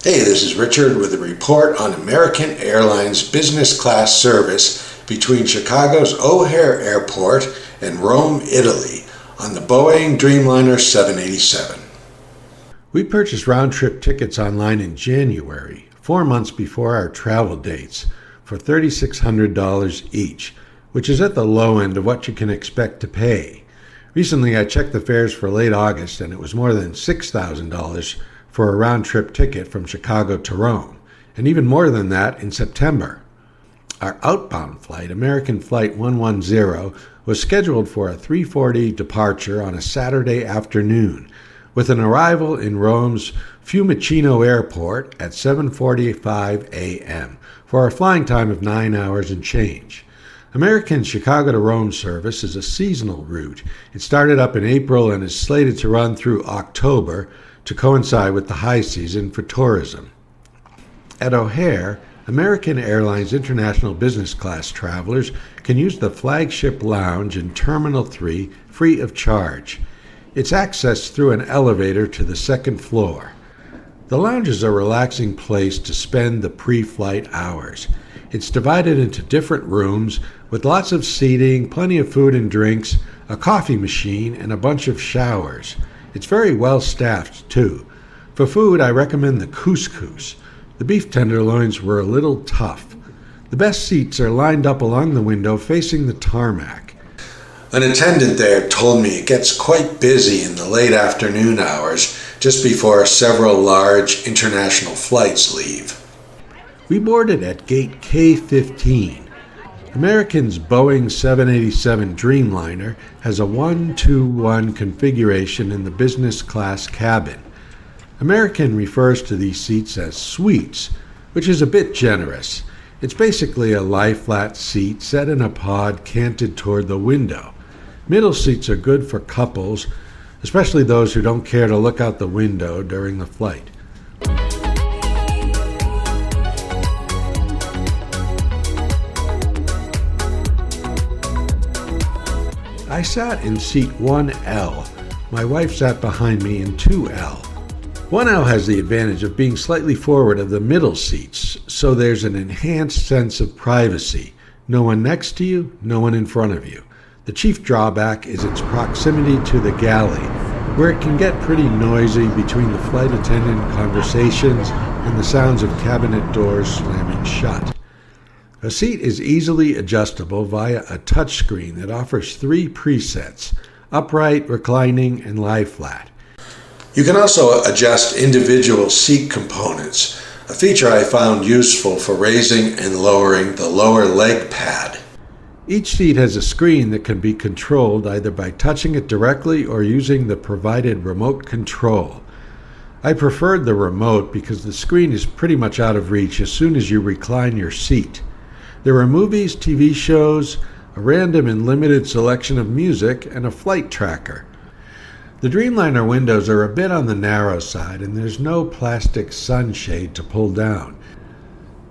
Hey, this is Richard with a report on American Airlines business class service between Chicago's O'Hare Airport and Rome, Italy on the Boeing Dreamliner 787. We purchased round-trip tickets online in January, 4 months before our travel dates, for $3,600 each, which is at the low end of what you can expect to pay. Recently, I checked the fares for late August, and it was more than $6,000 for a round-trip ticket from Chicago to Rome, and even more than that in September. Our outbound flight, American Flight 110, was scheduled for a 3:40 departure on a Saturday afternoon, with an arrival in Rome's Fiumicino Airport at 7:45 a.m. for a flying time of 9 hours and change. American Chicago to Rome service is a seasonal route. It started up in April and is slated to run through October to coincide with the high season for tourism. At O'Hare, American Airlines International Business Class travelers can use the flagship lounge in Terminal 3 free of charge. It's accessed through an elevator to the second floor. The lounge is a relaxing place to spend the pre-flight hours. It's divided into different rooms with lots of seating, plenty of food and drinks, a coffee machine, and a bunch of showers. It's very well staffed, too. For food, I recommend the couscous. The beef tenderloins were a little tough. The best seats are lined up along the window facing the tarmac. An attendant there told me it gets quite busy in the late afternoon hours, just before several large international flights leave. We boarded at gate K15. American's Boeing 787 Dreamliner has a 1-2-1 configuration in the business class cabin. American refers to these seats as suites, which is a bit generous. It's basically a lie-flat seat set in a pod canted toward the window. Middle seats are good for couples, especially those who don't care to look out the window during the flight. I sat in seat 1L. My wife sat behind me in 2L. 1L has the advantage of being slightly forward of the middle seats, so there's an enhanced sense of privacy. No one next to you, no one in front of you. The chief drawback is its proximity to the galley, where it can get pretty noisy between the flight attendant conversations and the sounds of cabinet doors slamming shut. A seat is easily adjustable via a touchscreen that offers 3 presets: upright, reclining, and lie flat. You can also adjust individual seat components, a feature I found useful for raising and lowering the lower leg pad. Each seat has a screen that can be controlled either by touching it directly or using the provided remote control. I preferred the remote because the screen is pretty much out of reach as soon as you recline your seat. There are movies, TV shows, a random and limited selection of music, and a flight tracker. The Dreamliner windows are a bit on the narrow side, and there's no plastic sunshade to pull down.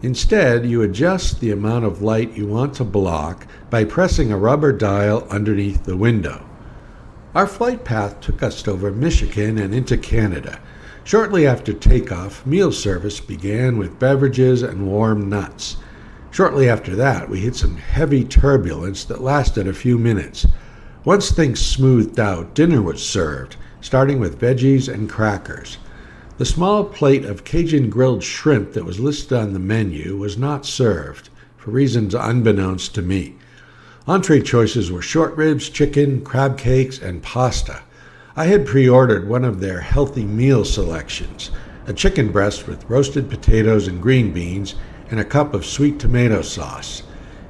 Instead, you adjust the amount of light you want to block by pressing a rubber dial underneath the window. Our flight path took us over Michigan and into Canada. Shortly after takeoff, meal service began with beverages and warm nuts. Shortly after that, we hit some heavy turbulence that lasted a few minutes. Once things smoothed out, dinner was served, starting with veggies and crackers. The small plate of Cajun grilled shrimp that was listed on the menu was not served, for reasons unbeknownst to me. Entree choices were short ribs, chicken, crab cakes, and pasta. I had pre-ordered one of their healthy meal selections, a chicken breast with roasted potatoes and green beans, and a cup of sweet tomato sauce.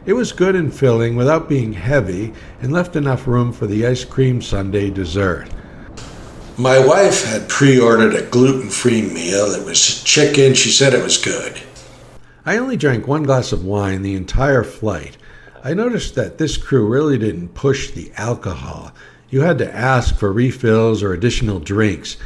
It was good and filling without being heavy and left enough room for the ice cream sundae dessert. My wife had pre-ordered a gluten-free meal. It was chicken. She said it was good. I only drank 1 glass of wine the entire flight. I noticed that this crew really didn't push the alcohol. You had to ask for refills or additional drinks.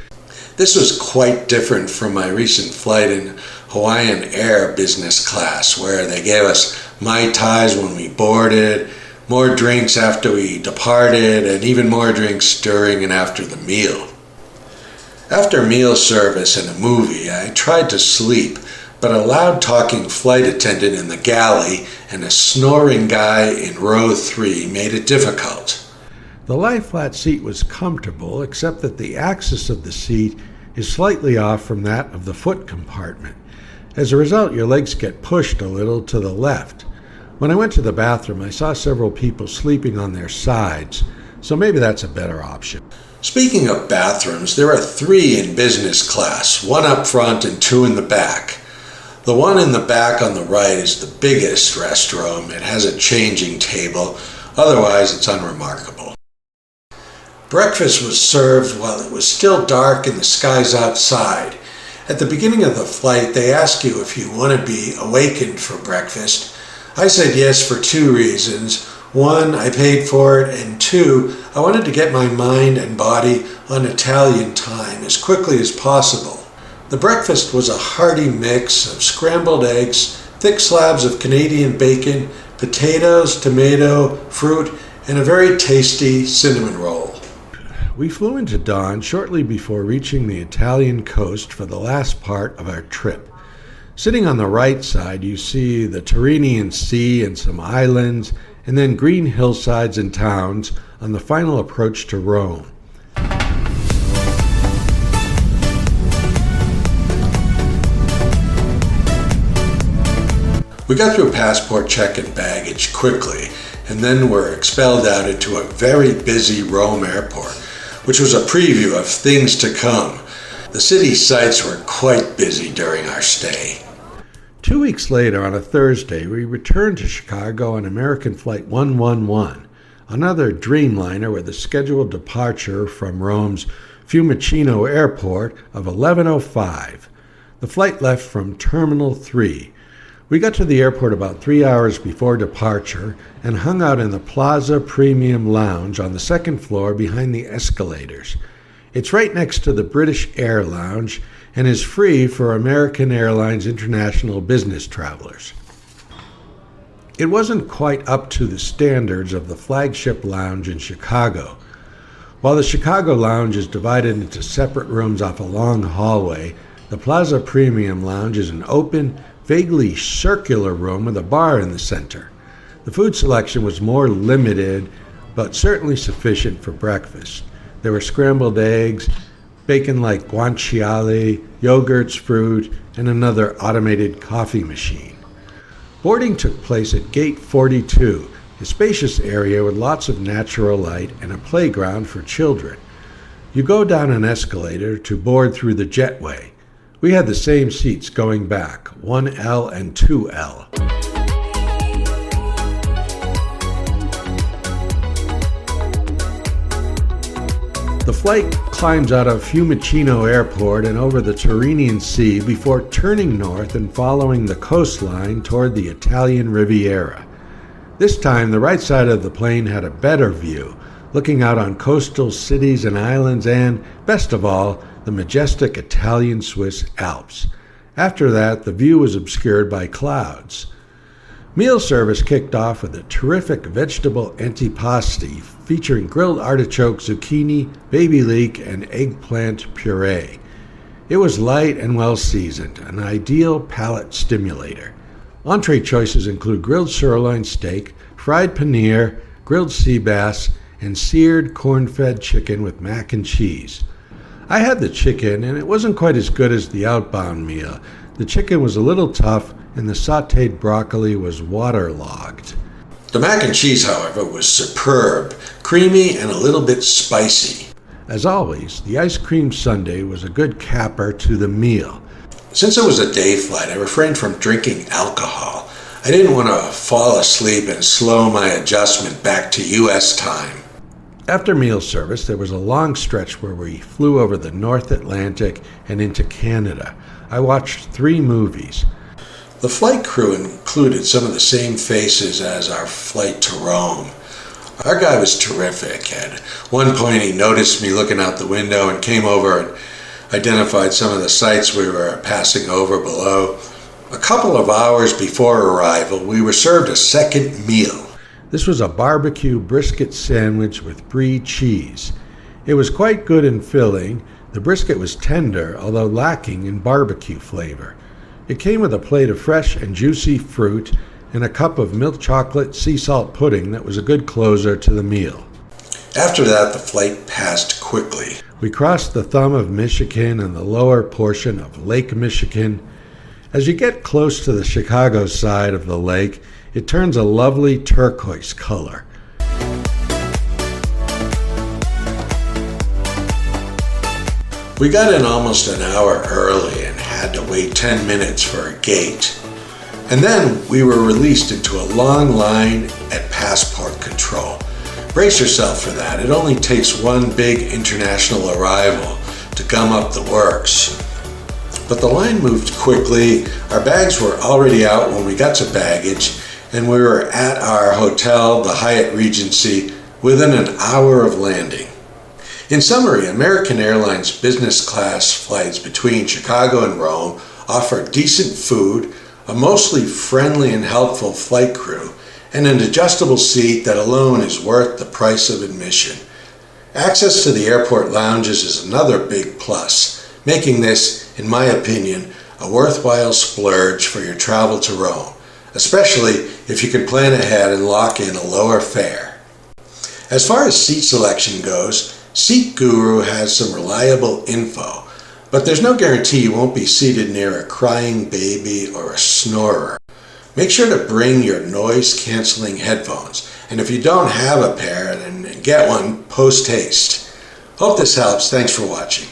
This was quite different from my recent flight in Hawaiian Air business class, where they gave us Mai Tais when we boarded, more drinks after we departed, and even more drinks during and after the meal. After meal service and a movie, I tried to sleep, but a loud-talking flight attendant in the galley and a snoring guy in row 3 made it difficult. The lie-flat seat was comfortable, except that the axis of the seat is slightly off from that of the foot compartment. As a result, your legs get pushed a little to the left. When I went to the bathroom, I saw several people sleeping on their sides, so maybe that's a better option. Speaking of bathrooms, there are 3 in business class, 1 up front and 2 in the back. The one in the back on the right is the biggest restroom. It has a changing table, otherwise it's unremarkable. Breakfast was served while it was still dark and the skies outside. At the beginning of the flight, they ask you if you want to be awakened for breakfast. I said yes for 2 reasons. 1, I paid for it, and 2, I wanted to get my mind and body on Italian time as quickly as possible. The breakfast was a hearty mix of scrambled eggs, thick slabs of Canadian bacon, potatoes, tomato, fruit, and a very tasty cinnamon roll. We flew into dawn shortly before reaching the Italian coast for the last part of our trip. Sitting on the right side, you see the Tyrrhenian Sea and some islands, and then green hillsides and towns on the final approach to Rome. We got through passport check and baggage quickly, and then were expelled out into a very busy Rome airport, which was a preview of things to come. The city sights were quite busy during our stay. 2 weeks later, on a Thursday, we returned to Chicago on American Flight 111, another Dreamliner with a scheduled departure from Rome's Fiumicino Airport of 11:05. The flight left from Terminal 3. We got to the airport about 3 hours before departure and hung out in the Plaza Premium Lounge on the 2nd floor behind the escalators. It's right next to the British Air Lounge and is free for American Airlines International business travelers. It wasn't quite up to the standards of the flagship lounge in Chicago. While the Chicago lounge is divided into separate rooms off a long hallway, the Plaza Premium Lounge is an open, vaguely circular room with a bar in the center. The food selection was more limited, but certainly sufficient for breakfast. There were scrambled eggs, bacon like guanciale, yogurts, fruit, and another automated coffee machine. Boarding took place at Gate 42, a spacious area with lots of natural light and a playground for children. You go down an escalator to board through the jetway. We had the same seats going back, 1L and 2L. The flight climbs out of Fiumicino Airport and over the Tyrrhenian Sea before turning north and following the coastline toward the Italian Riviera. This time, the right side of the plane had a better view, looking out on coastal cities and islands and, best of all, the majestic Italian-Swiss Alps. After that, the view was obscured by clouds. Meal service kicked off with a terrific vegetable antipasti featuring grilled artichoke, zucchini, baby leek, and eggplant puree. It was light and well seasoned, an ideal palate stimulator. Entree choices include grilled sirloin steak, fried paneer, grilled sea bass, and seared corn-fed chicken with mac and cheese. I had the chicken, and it wasn't quite as good as the outbound meal. The chicken was a little tough, and the sautéed broccoli was waterlogged. The mac and cheese, however, was superb, creamy and a little bit spicy. As always, the ice cream sundae was a good capper to the meal. Since it was a day flight, I refrained from drinking alcohol. I didn't want to fall asleep and slow my adjustment back to U.S. time. After meal service, there was a long stretch where we flew over the North Atlantic and into Canada. I watched 3 movies. The flight crew included some of the same faces as our flight to Rome. Our guy was terrific. At one point, he noticed me looking out the window and came over and identified some of the sites we were passing over below. A couple of hours before arrival, we were served a second meal. This was a barbecue brisket sandwich with brie cheese. It was quite good and filling. The brisket was tender, although lacking in barbecue flavor. It came with a plate of fresh and juicy fruit and a cup of milk chocolate sea salt pudding that was a good closer to the meal. After that, the flight passed quickly. We crossed the Thumb of Michigan and the lower portion of Lake Michigan. As you get close to the Chicago side of the lake, it turns a lovely turquoise color. We got in almost an hour early and had to wait 10 minutes for a gate. And then we were released into a long line at passport control. Brace yourself for that. It only takes one big international arrival to gum up the works. But the line moved quickly. Our bags were already out when we got to baggage, and we were at our hotel, the Hyatt Regency, within an hour of landing. In summary, American Airlines business class flights between Chicago and Rome offer decent food, a mostly friendly and helpful flight crew, and an adjustable seat that alone is worth the price of admission. Access to the airport lounges is another big plus, making this, in my opinion, a worthwhile splurge for your travel to Rome, especially if you can plan ahead and lock in a lower fare. As far as seat selection goes, Seat Guru has some reliable info, but there's no guarantee you won't be seated near a crying baby or a snorer. Make sure to bring your noise-canceling headphones, and if you don't have a pair, then get one post-haste. Hope this helps. Thanks for watching.